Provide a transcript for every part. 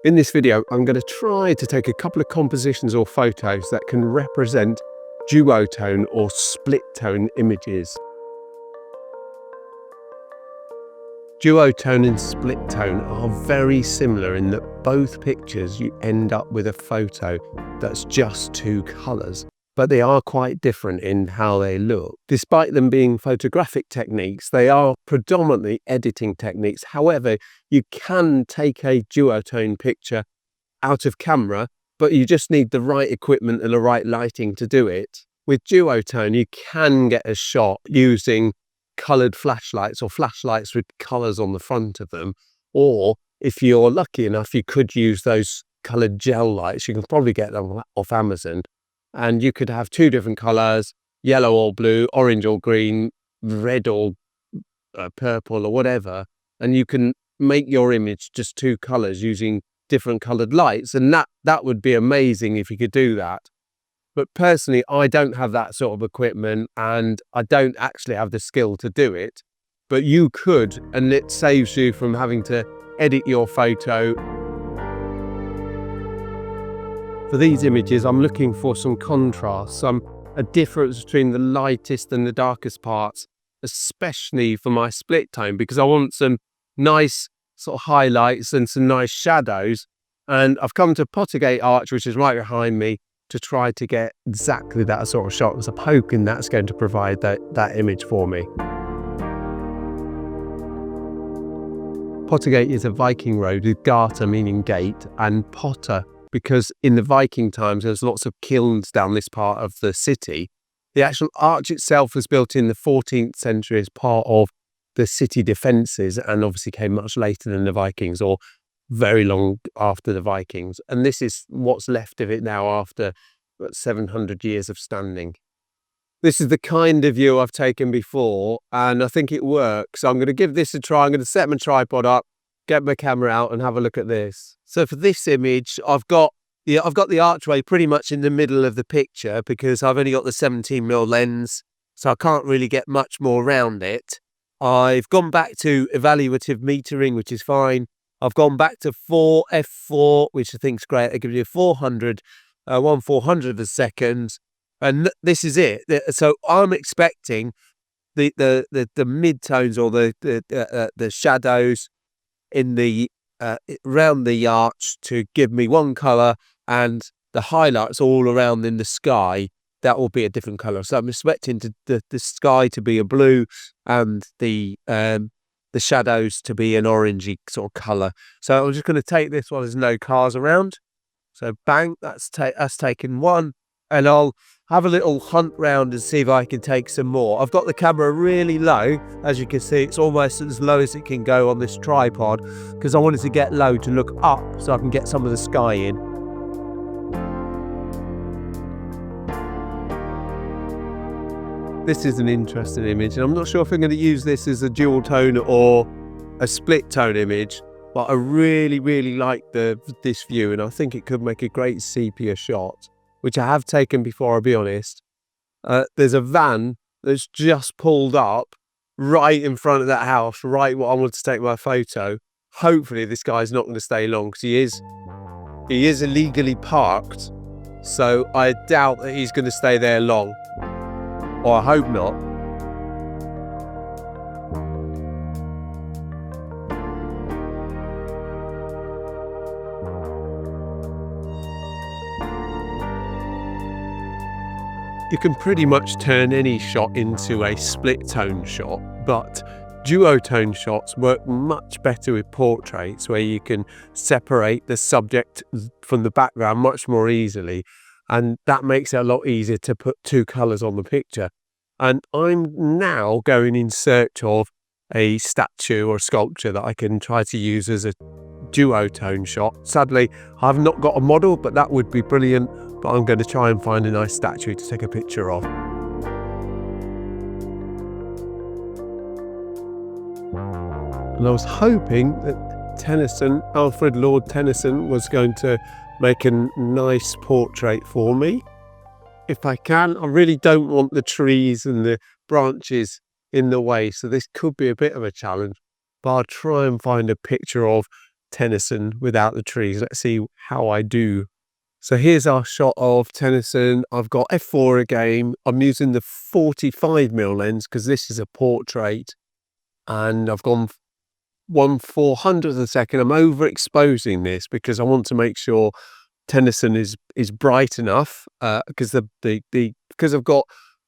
In this video, I'm going to try to take a couple of compositions or photos that can represent duotone or split-tone images. Duotone and split-tone are very similar in that both pictures you end up with a photo that's just two colours, but they are quite different in how they look. Despite them being photographic techniques, they are predominantly editing techniques. However, you can take a duotone picture out of camera, but you just need the right equipment and the right lighting to do it. With duotone, you can get a shot using coloured flashlights or flashlights with colours on the front of them. Or if you're lucky enough, you could use those coloured gel lights. You can probably get them off Amazon. And you could have two different colours, yellow or blue, orange or green, red or purple or whatever. And you can make your image just two colours using different coloured lights. And that would be amazing if you could do that. But personally, I don't have that sort of equipment and I don't actually have the skill to do it. But you could, and it saves you from having to edit your photo. For these images, I'm looking for some contrast, a difference between the lightest and the darkest parts, especially for my split tone, because I want some nice sort of highlights and some nice shadows. And I've come to Pottergate Arch, which is right behind me, to try to get exactly that sort of shot, because I'm hoping that's going to provide that image for me. Pottergate is a Viking road with Garter meaning gate and Potter because in the Viking times there's lots of kilns down this part of the city. The actual arch itself was built in the 14th century as part of the city defences and obviously came much later than the Vikings, or very long after the Vikings. And this is what's left of it now after 700 years of standing. This is the kind of view I've taken before and I think it works. So I'm going to give this a try. I'm going to set my tripod up, get my camera out and have a look at this. So for this image, I've got the archway pretty much in the middle of the picture because I've only got the 17mm lens, so I can't really get much more around it. I've gone back to evaluative metering, which is fine. I've gone back to f4, which I think is great. It gives you 1/400 of a second. And this is it. So I'm expecting the mid-tones or the shadows in the around the arch to give me one colour, and the highlights all around in the sky, that will be a different colour. So I'm expecting the sky to be a blue and the shadows to be an orangey sort of colour. So I'm just going to take this while there's no cars around. So bang, that's taken one, and I'll have a little hunt round and see if I can take some more. I've got the camera really low, as you can see. It's almost as low as it can go on this tripod because I wanted to get low to look up so I can get some of the sky in. This is an interesting image, and I'm not sure if I'm going to use this as a dual tone or a split tone image, but I really, really like this view, and I think it could make a great sepia shot, which I have taken before, I'll be honest. There's a van that's just pulled up right in front of that house, right where I want to take my photo. Hopefully this guy's not going to stay long because he is illegally parked, so I doubt that he's going to stay there long. Or I hope not. You can pretty much turn any shot into a split tone shot, but duotone shots work much better with portraits where you can separate the subject from the background much more easily. And that makes it a lot easier to put two colours on the picture. And I'm now going in search of a statue or sculpture that I can try to use as a duotone shot. Sadly, I've not got a model, but that would be brilliant. But I'm going to try and find a nice statue to take a picture of. And I was hoping that Tennyson, Alfred Lord Tennyson, was going to make a nice portrait for me. If I can, I really don't want the trees and the branches in the way, so this could be a bit of a challenge, but I'll try and find a picture of Tennyson without the trees. Let's see how I do. So here's our shot of Tennyson. I've got f4 again. I'm using the 45mm lens because this is a portrait, and I've gone 1/400th of a second. I'm overexposing this because I want to make sure Tennyson is bright enough, because because I've got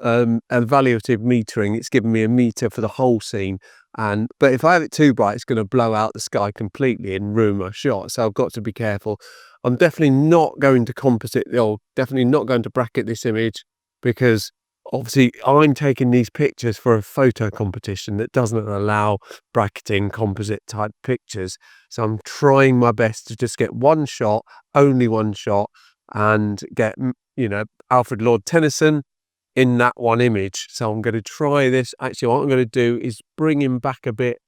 evaluative metering, it's giving me a meter for the whole scene. But if I have it too bright, it's going to blow out the sky completely and ruin my shot. So I've got to be careful. I'm definitely not going to composite, or definitely not going to bracket this image, because obviously I'm taking these pictures for a photo competition that doesn't allow bracketing composite type pictures. So I'm trying my best to just get one shot, only one shot, and get, Alfred Lord Tennyson in that one image. So I'm going to try this. Actually, what I'm going to do is bring him back a bit.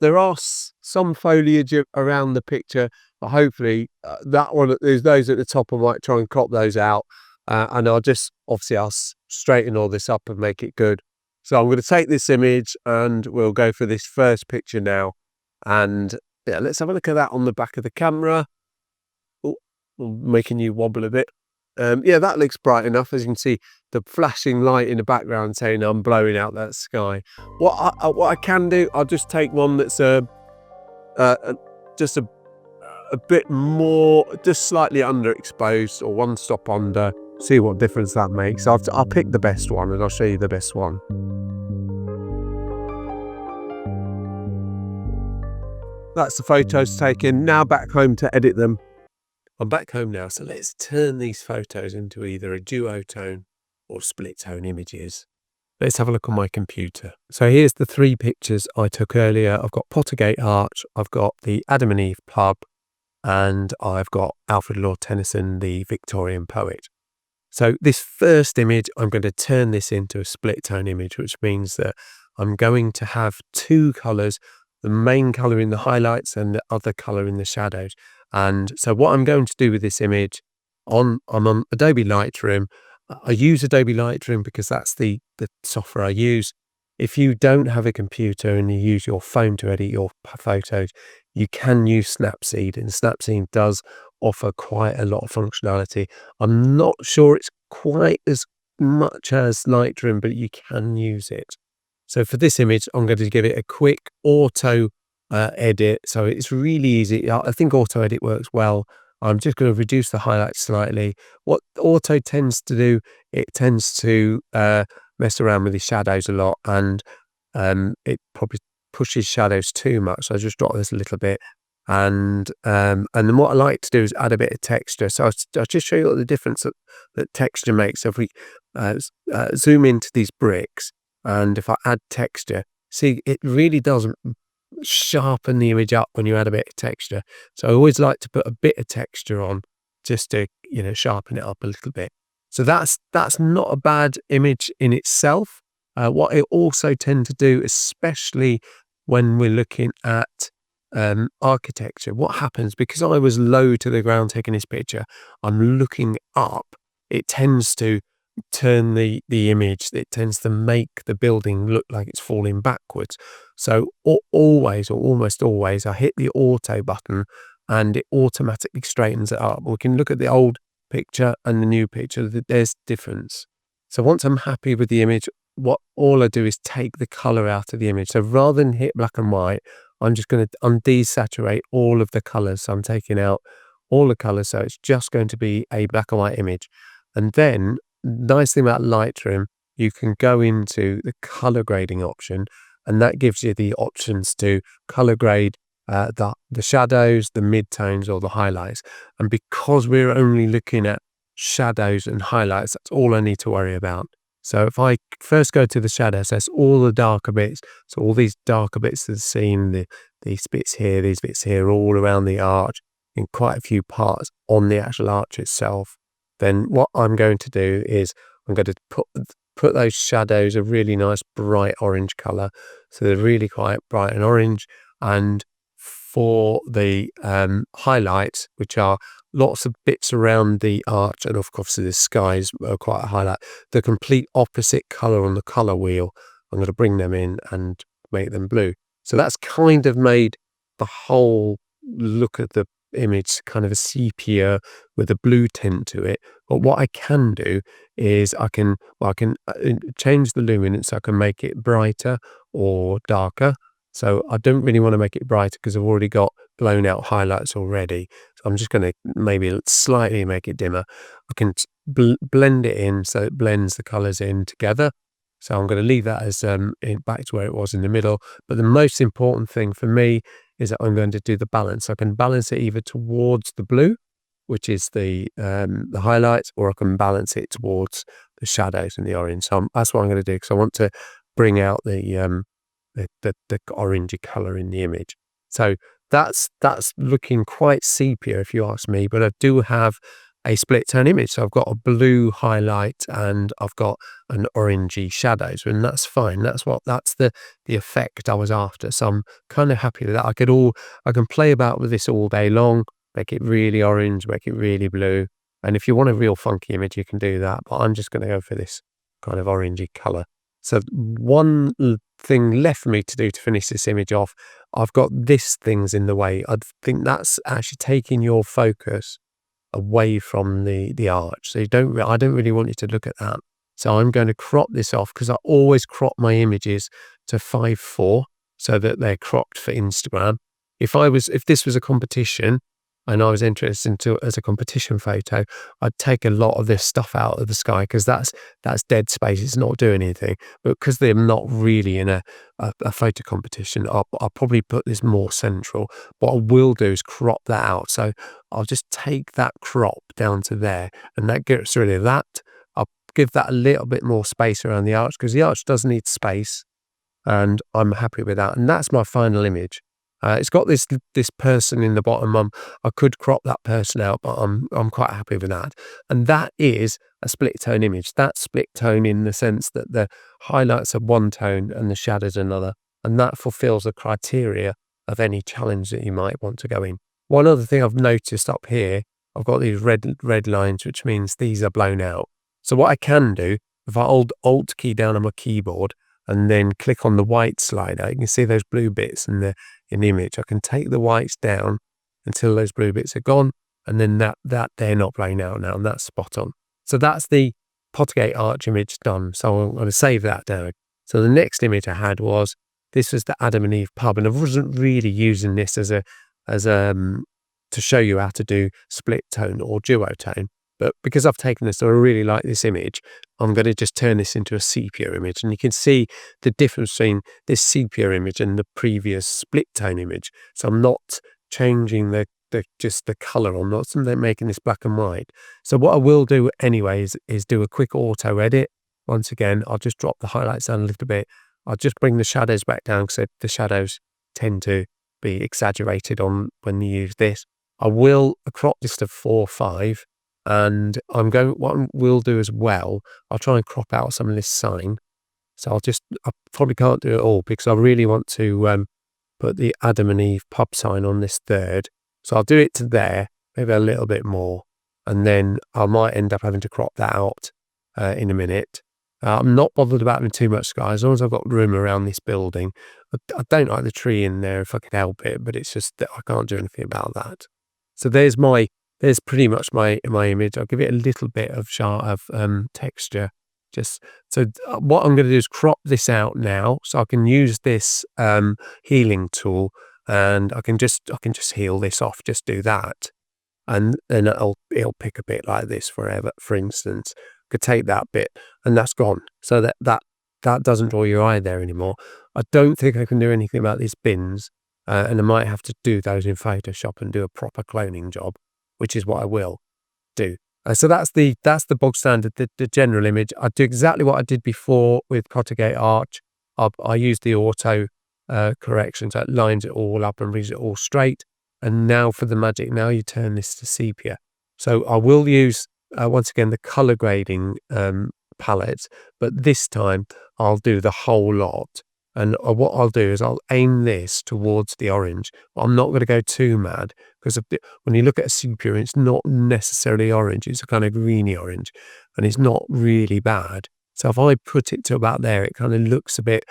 There are some foliage around the picture, but hopefully that one, there's those at the top, I might try and crop those out. And I'll straighten all this up and make it good. So I'm going to take this image and we'll go for this first picture now. And yeah, let's have a look at that on the back of the camera. Oh, I'm making you wobble a bit. Yeah, that looks bright enough. As you can see, the flashing light in the background saying I'm blowing out that sky. What I can do, I'll just take one that's just a bit more, just slightly underexposed, or one stop under. See what difference that makes. I'll pick the best one and I'll show you the best one. That's the photos taken. Now back home to edit them. I'm back home now, so let's turn these photos into either a duotone or split tone images. Let's have a look on my computer. So here's the 3 pictures I took earlier. I've got Pottergate Arch, I've got the Adam and Eve pub, and I've got Alfred Lord Tennyson, the Victorian poet. So this first image, I'm going to turn this into a split tone image, which means that I'm going to have 2 colours, the main colour in the highlights and the other colour in the shadows. And so what I'm going to do with this image, I'm on Adobe Lightroom. I use Adobe Lightroom because that's the software I use. If you don't have a computer and you use your phone to edit your photos, you can use Snapseed, and Snapseed does offer quite a lot of functionality. I'm not sure it's quite as much as Lightroom, but you can use it. So for this image, I'm going to give it a quick auto edit. So it's really easy. I think auto edit works well. I'm just going to reduce the highlights slightly. What auto tends to do, it tends to mess around with the shadows a lot, and it probably pushes shadows too much. So I just drop this a little bit, and then what I like to do is add a bit of texture. So I'll just show you what the difference that texture makes. So if we zoom into these bricks, and if I add texture, see, it really doesn't sharpen the image up when you add a bit of texture. So I always like to put a bit of texture on just to, sharpen it up a little bit. So that's not a bad image in itself. What I also tend to do, especially when we're looking at architecture, what happens, because I was low to the ground taking this picture, I'm looking up, it tends to turn the image, it tends to make the building look like it's falling backwards. So always, or almost always, I hit the auto button and it automatically straightens it up. We can look at the old picture and the new picture, there's difference. So once I'm happy with the image, all I do is take the color out of the image. So rather than hit black and white, I'm just going to desaturate all of the colors. So I'm taking out all the colors, so it's just going to be a black and white image. And then nice thing about Lightroom, you can go into the color grading option, and that gives you the options to color grade the shadows, the midtones, or the highlights. And because we're only looking at shadows and highlights, that's all I need to worry about. So if I first go to the shadows, that's all the darker bits. So all these darker bits of the scene, these bits here, these bits here, all around the arch, in quite a few parts on the actual arch itself. Then what I'm going to do is I'm going to put those shadows a really nice bright orange color. So they're really quite bright and orange. And for the highlights, which are lots of bits around the arch, and of course the skies are quite a highlight, the complete opposite color on the color wheel, I'm going to bring them in and make them blue. So that's kind of made the whole look at the image kind of a sepia with a blue tint to it. But what I can do is I can change the luminance. I can make it brighter or darker. So I don't really want to make it brighter because I've already got blown out highlights already. So I'm just going to maybe slightly make it dimmer. I can blend it in so it blends the colors in together. So I'm going to leave that as back to where it was in the middle. But the most important thing for me is that I'm going to do the balance. I can balance it either towards the blue, which is the highlights, or I can balance it towards the shadows and the orange. So that's what I'm going to do, because I want to bring out the orangey color in the image. So that's looking quite sepia if you ask me, but I do have a split tone image. So I've got a blue highlight and I've got an orangey shadows, and that's fine. That's the effect I was after. So I'm kind of happy with that. I can play about with this all day long, make it really orange, make it really blue. And if you want a real funky image, you can do that. But I'm just going to go for this kind of orangey color. So one thing left for me to do to finish this image off, I've got this things in the way. I think that's actually taking your focus away from the arch. So I don't really want you to look at that. So I'm going to crop this off, because I always crop my images to 5:4 so that they're cropped for Instagram. If this was a competition and I was interested as a competition photo, I'd take a lot of this stuff out of the sky, because that's dead space. It's not doing anything. But because they're not really in a photo competition, I'll probably put this more central. What I will do is crop that out. So I'll just take that crop down to there, and that gets rid of that. I'll give that a little bit more space around the arch, because the arch does need space, and I'm happy with that. And that's my final image. It's got this person in the bottom. I could crop that person out, but I'm quite happy with that. And that is a split tone image. That's split tone in the sense that the highlights are one tone and the shadows another, and that fulfills the criteria of any challenge that you might want to go in. One other thing I've noticed up here, I've got these red lines, which means these are blown out. So what I can do, if I hold Alt key down on my keyboard and then click on the white slider, you can see those blue bits in the image. I can take the whites down until those blue bits are gone, and then that they're not blown out now, and that's spot on. So that's the Pottergate Arch image done. So I'm going to save that down. So the next image I had was the Adam and Eve pub, and I wasn't really using this to show you how to do split tone or duotone. But because I've taken this, and I really like this image, I'm going to just turn this into a sepia image. And you can see the difference between this sepia image and the previous split tone image. So I'm not changing just the color. I'm not making this black and white. So what I will do anyway is do a quick auto edit. Once again, I'll just drop the highlights down a little bit. I'll just bring the shadows back down, because the shadows tend to be exaggerated on when you use this. I will crop this to 4:5. And what we'll do as well, I'll try and crop out some of this sign. So I probably can't do it all, because I really want to put the Adam and Eve pub sign on this third. So I'll do it to there, maybe a little bit more. And then I might end up having to crop that out in a minute. I'm not bothered about having too much sky, as long as I've got room around this building. I don't like the tree in there if I could help it, but it's just that I can't do anything about that. So there's pretty much my image. I'll give it a little bit of texture. What I'm going to do is crop this out now, so I can use this healing tool, and I can just heal this off. Just do that, and then it'll pick a bit like this forever. For instance, could take that bit, and that's gone. So that doesn't draw your eye there anymore. I don't think I can do anything about these bins, and I might have to do those in Photoshop and do a proper cloning job, which is what I will do. So that's the bog standard, the general image. I do exactly what I did before with Pottergate Arch. I use the auto correction, so it lines it all up and reads it all straight. And now for the magic, now you turn this to sepia. So I will use, once again, the color grading palette, but this time I'll do the whole lot. And what I'll do is I'll aim this towards the orange. I'm not going to go too mad, because when you look at a sepia, it's not necessarily orange. It's a kind of greeny orange, and it's not really bad. So if I put it to about there, it kind of looks a bit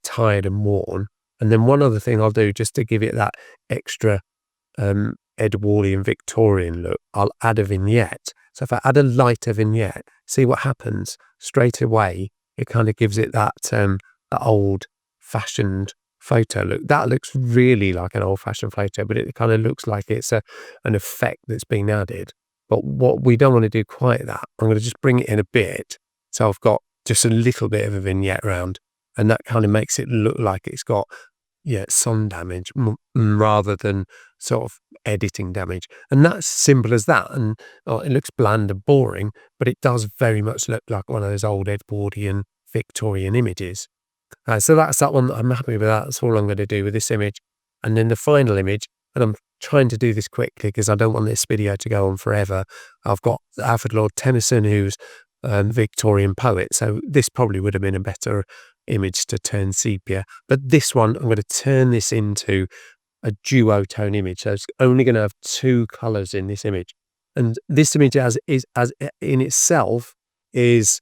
tired and worn. And then one other thing I'll do, just to give it that extra Edwardian Victorian look, I'll add a vignette. So if I add a lighter vignette, see what happens straight away. It kind of gives it that old-fashioned photo look. That looks really like an old-fashioned photo, but it kind of looks like it's an effect that's been added. But what we don't want to do quite that. I'm going to just bring it in a bit. So I've got just a little bit of a vignette round, and that kind of makes it look like it's got sun damage rather than sort of editing damage. And that's simple as that. And it looks bland and boring, but it does very much look like one of those old Edwardian Victorian images. So that's that one. I'm happy with that. That's all I'm going to do with this image. And then the final image, and I'm trying to do this quickly because I don't want this video to go on forever. I've got Alfred Lord Tennyson, who's a Victorian poet. So this probably would have been a better image to turn sepia. But this one, I'm going to turn this into a duotone image. So it's only going to have two colors in this image. And this image as in itself is,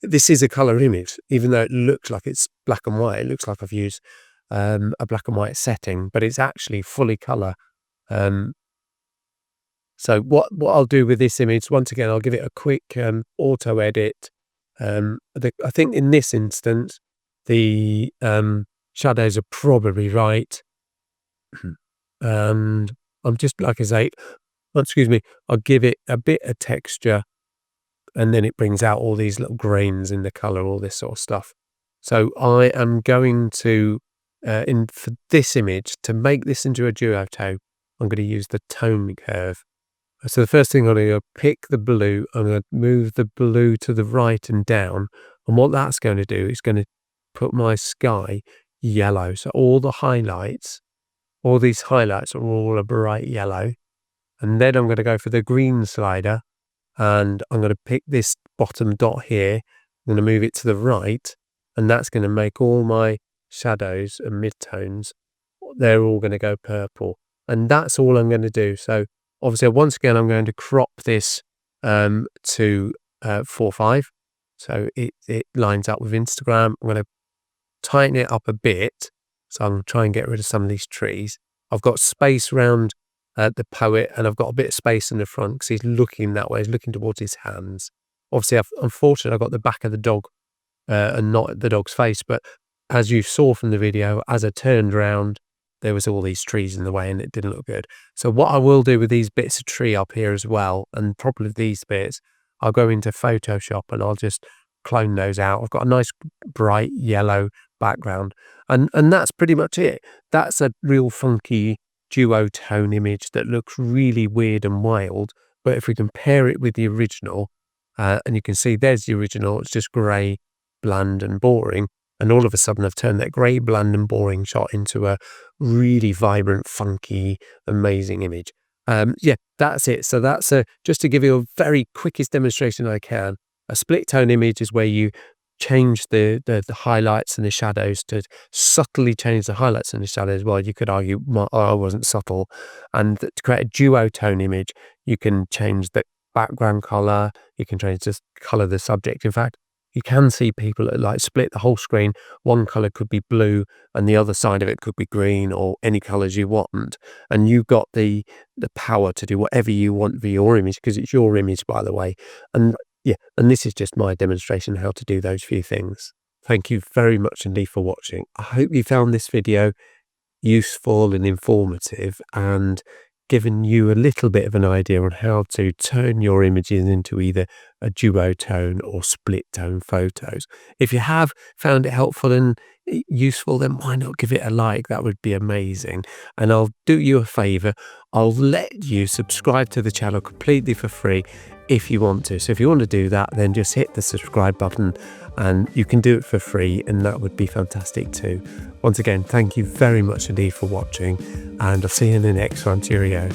this is a color image, even though it looks like it's black and white. It looks like I've used a black and white setting, but it's actually fully color. So what I'll do with this image, once again, I'll give it a quick auto edit. I think in this instance, the shadows are probably right. And I'm just, like I say, I'll give it a bit of texture, and then it brings out all these little grains in the color, all this sort of stuff. So I am going to, for this image, to make this into a duotone, I'm going to use the tone curve. So the first thing I'm going to do, pick the blue, I'm going to move the blue to the right and down. And what that's going to do is going to put my sky yellow. So all the highlights, all these highlights are all a bright yellow. And then I'm going to go for the green slider, and I'm going to pick this bottom dot here. I'm going to move it to the right, and that's going to make all my shadows and midtones, they're all going to go purple. And that's all I'm going to do. So obviously, once again, I'm going to crop this to 4:5. So it lines up with Instagram. I'm going to tighten it up a bit. So I'm going to try and get rid of some of these trees. I've got space around the poet, and I've got a bit of space in the front because he's looking that way. He's looking towards his hands. Obviously, unfortunately, I've got the back of the dog and not the dog's face. But as you saw from the video, as I turned around, there was all these trees in the way and it didn't look good. So what I will do with these bits of tree up here as well, and probably these bits, I'll go into Photoshop and I'll just clone those out. I've got a nice bright yellow background, and that's pretty much it. That's a real funky duotone image that looks really weird and wild. But if we compare it with the original, and you can see there's the original, it's just grey, bland and boring. And all of a sudden I've turned that grey, bland and boring shot into a really vibrant, funky, amazing image. That's it. So that's just to give you a very quickest demonstration I can. A split tone image is where you change the highlights and the shadows to subtly change the highlights and the shadows. Well, you could argue I wasn't subtle. And to create a duotone image, you can change the background color. You can change the color of the subject. In fact, you can see people that like split the whole screen. One color could be blue and the other side of it could be green, or any colors you want. And you've got the power to do whatever you want for your image, because it's your image, by the way. And this is just my demonstration how to do those few things. Thank you very much indeed for watching. I hope you found this video useful and informative, and given you a little bit of an idea on how to turn your images into either a duotone or split tone photos. If you have found it helpful and useful, then why not give it a like? That would be amazing. And I'll do you a favor. I'll let you subscribe to the channel completely for free if you want to. So if you want to do that, then just hit the subscribe button and you can do it for free, and that would be fantastic too. Once again, thank you very much indeed for watching, and I'll see you in the next one. Cheerio.